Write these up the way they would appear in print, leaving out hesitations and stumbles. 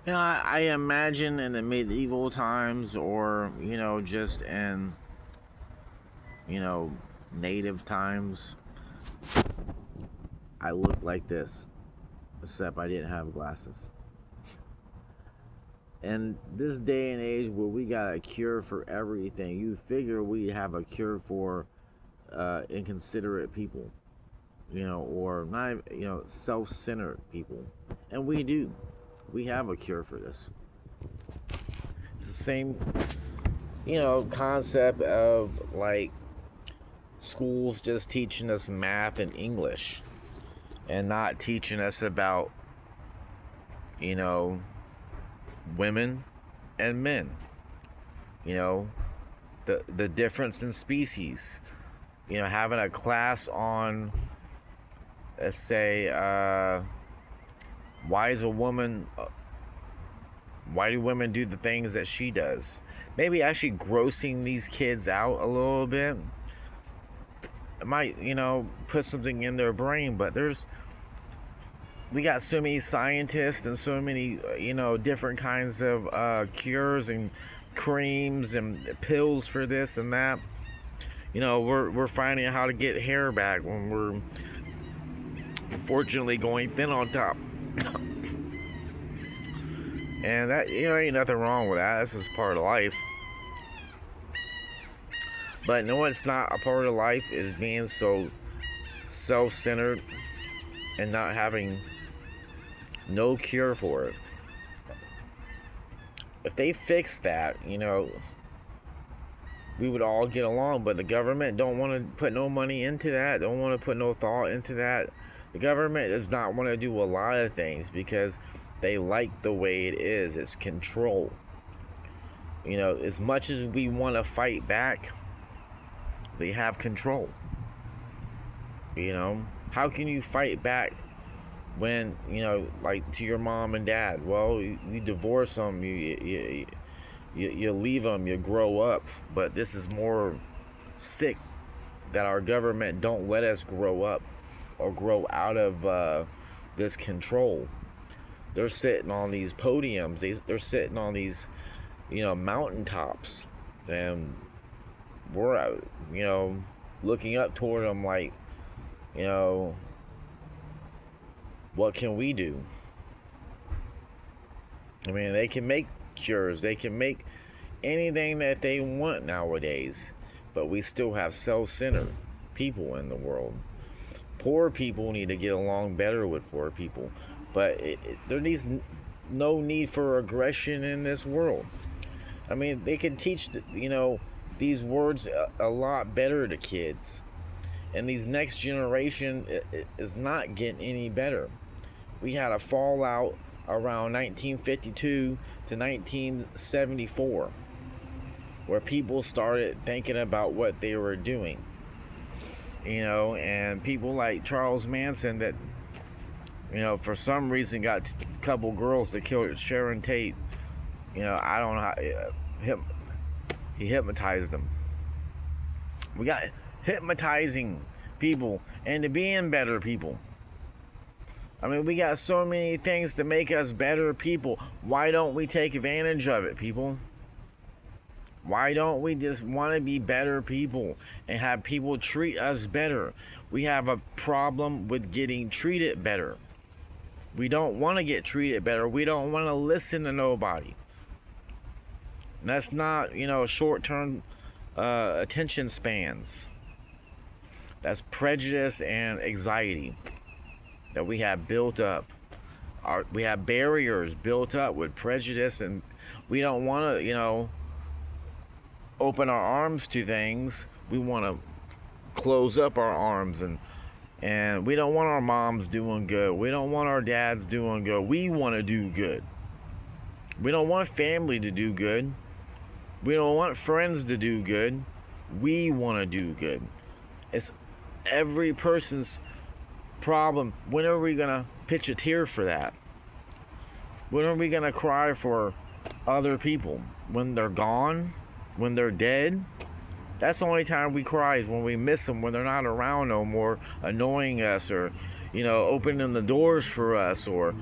I imagine in the medieval times, or just in you know native times, I looked like this, except I didn't have glasses. And this day and age where we got a cure for everything, you figure we have a cure for inconsiderate people, or not, self-centered people, and we do. We have a cure for this. It's the same, concept of like schools just teaching us math and English and not teaching us about, you know, women and men, you know, the difference in species. Having a class on, let's say, why is a woman, why do women do the things that she does? Maybe actually grossing these kids out a little bit. It might, put something in their brain, but we got so many scientists and so many, different kinds of cures and creams and pills for this and that. We're finding out how to get hair back when we're unfortunately going thin on top. And that, ain't nothing wrong with that. This is part of life. But no, what's not a part of life is being so self-centered and not having no cure for it. If they fix that, we would all get along. But the government don't want to put no money into that. Don't want to put no thought into that. The government does not want to do a lot of things because they like the way it is. It's control. As much as we want to fight back, they have control. How can you fight back when, like to your mom and dad? Well, you divorce them, you leave them, you grow up. But this is more sick that our government don't let us grow up or grow out of this control. They're sitting on these podiums. They're sitting on these, mountaintops, and we're, looking up toward them like, what can we do? I mean, they can make cures. They can make anything that they want nowadays, but we still have self-centered people in the world. Poor people need to get along better with poor people, but there needs no need for aggression in this world. I mean, they can teach these words a lot better to kids, and these next generation is not getting any better. We had a fallout around 1952 to 1974 where people started thinking about what they were doing. And people like Charles Manson that, for some reason got a couple girls that killed Sharon Tate. I don't know how he hypnotized them. We got hypnotizing people into being better people. I mean, we got so many things to make us better people. Why don't we take advantage of it, people? Why don't we just want to be better people and have people treat us better? We have a problem with getting treated better. We don't want to get treated better. We don't want to listen to nobody. And that's not, short-term attention spans. That's prejudice and anxiety that we have built up. We have barriers built up with prejudice, and we don't want to, open our arms to things. We want to close up our arms, and we don't want our moms doing good. We don't want our dads doing good. We want to do good. We don't want family to do good. We don't want friends to do good. We want to do good. It's every person's problem. When are we gonna pitch a tear for that? When are we gonna cry for other people? When they're gone? When they're dead? That's the only time we cry, is when we miss them, when they're not around no more, annoying us, or opening the doors for us, or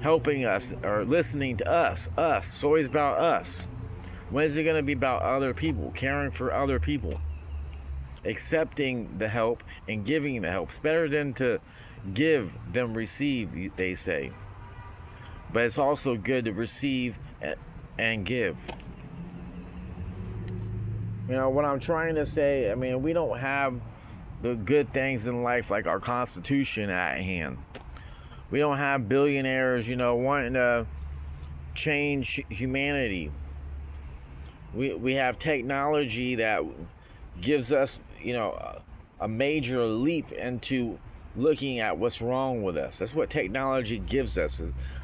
helping us or listening to us. It's always about us. When is it going to be about other people, caring for other people, accepting the help and giving the help? It's better than to give than receive, they say. But it's also good to receive and give. You know, what I'm trying to say, I mean, we don't have the good things in life like our Constitution at hand. We don't have billionaires, wanting to change humanity. We have technology that gives us, a major leap into looking at what's wrong with us. That's what technology gives us.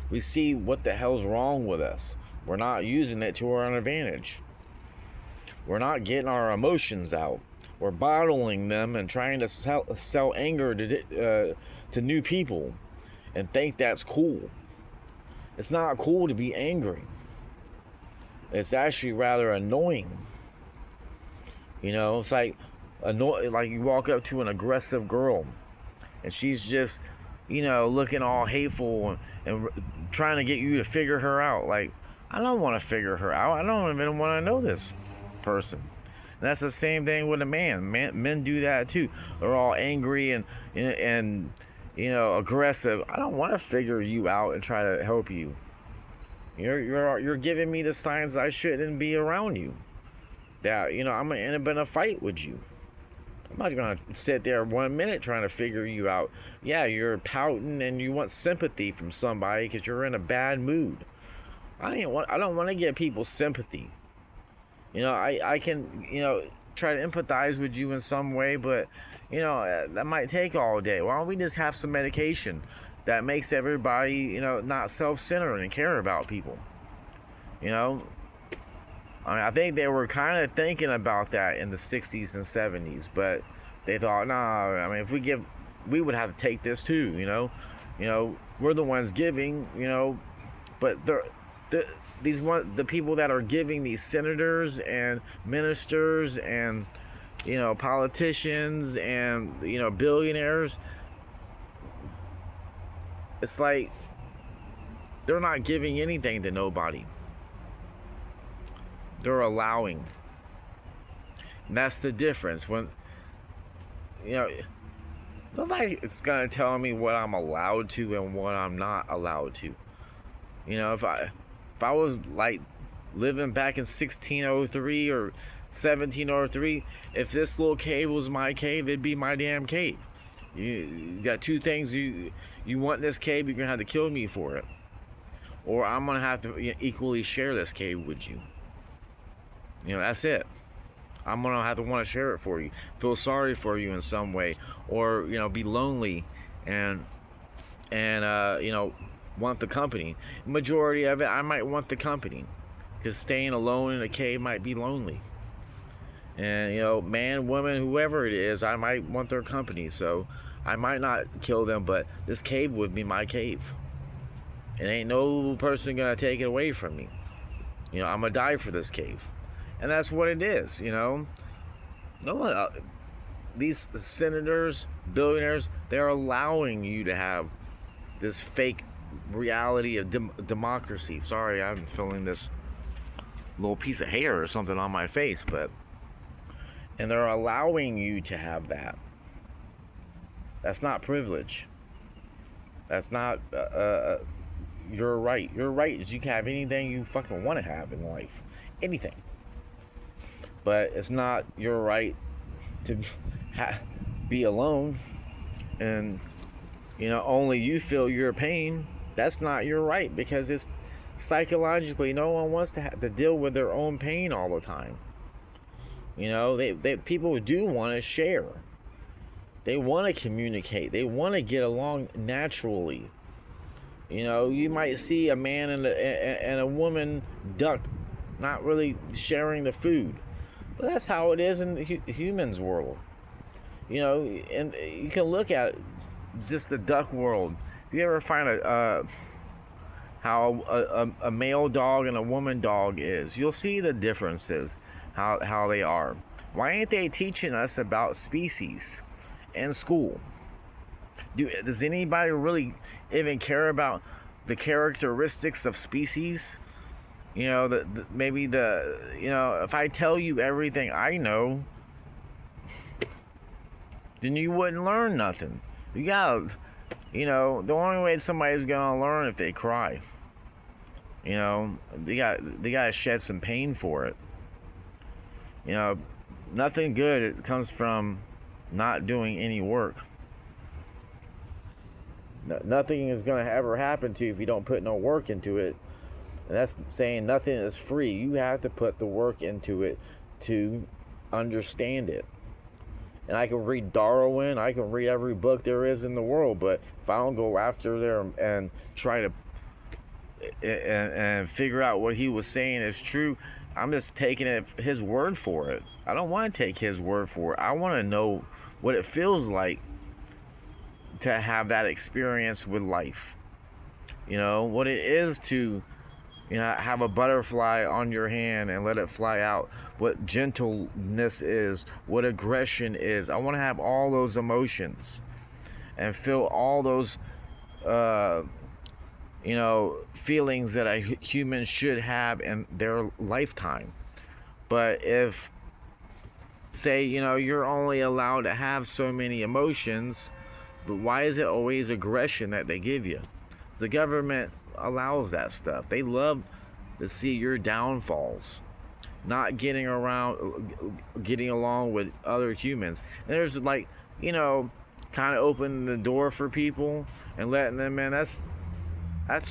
We see what the hell's wrong with us. We're not using it to our advantage. We're not getting our emotions out. We're bottling them and trying to sell anger to new people and think that's cool. It's not cool to be angry. It's actually rather annoying. It's like like you walk up to an aggressive girl and she's just, looking all hateful and trying to get you to figure her out. Like, I don't want to figure her out. I don't even want to know this person. And that's the same thing with a man. Men do that too. They're all angry and aggressive. I don't want to figure you out and try to help you. You're giving me the signs I shouldn't be around you. That I'm gonna end up in a fight with you. I'm not gonna sit there 1 minute trying to figure you out. Yeah, you're pouting and you want sympathy from somebody because you're in a bad mood. I don't want to get people's sympathy. I can try to empathize with you in some way, but that might take all day. Why don't we just have some medication that makes everybody not self-centered and care about people? I think they were kind of thinking about that in the 60s and 70s, but they thought, nah, if we would have to take this too, we're the ones giving, but the people that are giving, these senators and ministers and politicians and billionaires, it's like they're not giving anything to nobody. They're allowing. And that's the difference. When nobody is gonna tell me what I'm allowed to and what I'm not allowed to. If I was like living back in 1603 or 1703, if this little cave was my cave, it'd be my damn cave. You got two things. You want this cave, you're gonna have to kill me for it, or I'm gonna have to equally share this cave with you. That's it. I'm gonna have to want to share it for you, feel sorry for you in some way, or be lonely and want the company. Majority of it, I might want the company, because staying alone in a cave might be lonely. And man, woman, whoever it is, I might want their company. So I might not kill them, but this cave would be my cave. And ain't no person gonna take it away from me. I'm gonna die for this cave. And that's what it is. No one, these senators, billionaires, they're allowing you to have this fake reality of democracy. Sorry, I'm feeling this little piece of hair or something on my face, and they're allowing you to have that. That's not privilege. That's not your right. Your right is you can have anything you fucking want to have in life. Anything. But it's not your right to be alone and only you feel your pain. That's not your right, because it's psychologically, no one wants to have to deal with their own pain all the time. They people do want to share. They want to communicate. They want to get along naturally. You might see a man and a woman duck, not really sharing the food. But that's how it is in the humans world. And you can look at just the duck world. If you ever find how a male dog and a woman dog is, you'll see the differences, how they are. Why ain't they teaching us about species in school? Does anybody really even care about the characteristics of species. You know, maybe if I tell you everything I know, then you wouldn't learn nothing. You gotta, the only way somebody's gonna learn if they cry. They gotta shed some pain for it. Nothing good comes from not doing any work. Nothing is gonna ever happen to you if you don't put no work into it. And that's saying nothing is free. You have to put the work into it to understand it. And I can read Darwin, I can read every book there is in the world, but if I don't go after there and try to and figure out what he was saying is true, I'm just taking his word for it. I don't want to take his word for it. I want to know what it feels like to have that experience with life. What it is to have a butterfly on your hand and let it fly out. What gentleness is, what aggression is. I want to have all those emotions and feel all those, feelings that a human should have in their lifetime. But if, say, you're only allowed to have so many emotions, but why is it always aggression that they give you? The government allows that stuff. They love to see your downfalls, not getting along with other humans. And there's kind of opening the door for people and letting them in. That's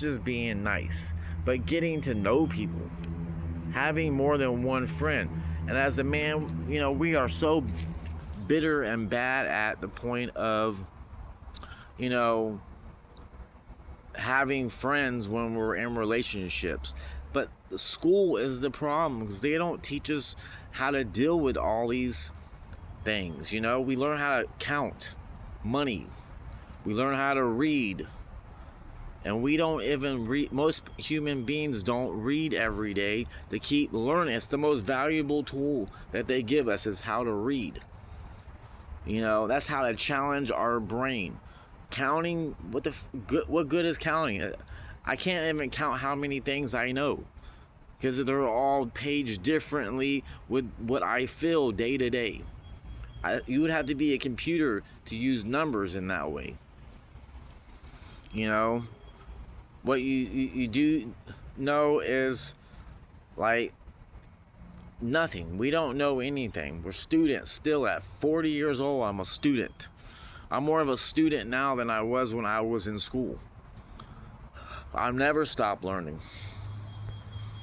just being nice. But getting to know people, having more than one friend. And as a man, we are so bitter and bad at the point of, having friends when we're in relationships. But the school is the problem, because they don't teach us how to deal with all these things. We learn how to count money, we learn how to read, and we don't even read. Most human beings don't read every day to keep learning. It's the most valuable tool that they give us, is how to read. That's how to challenge our brain. Counting, what good is counting? I can't even count how many things I know, because they're all paged differently with what I feel day to day. You would have to be a computer to use numbers in that way. What you do know is nothing. We don't know anything. We're students still. At 40 years old, I'm a student. I'm more of a student now than I was when I was in school. I've never stopped learning.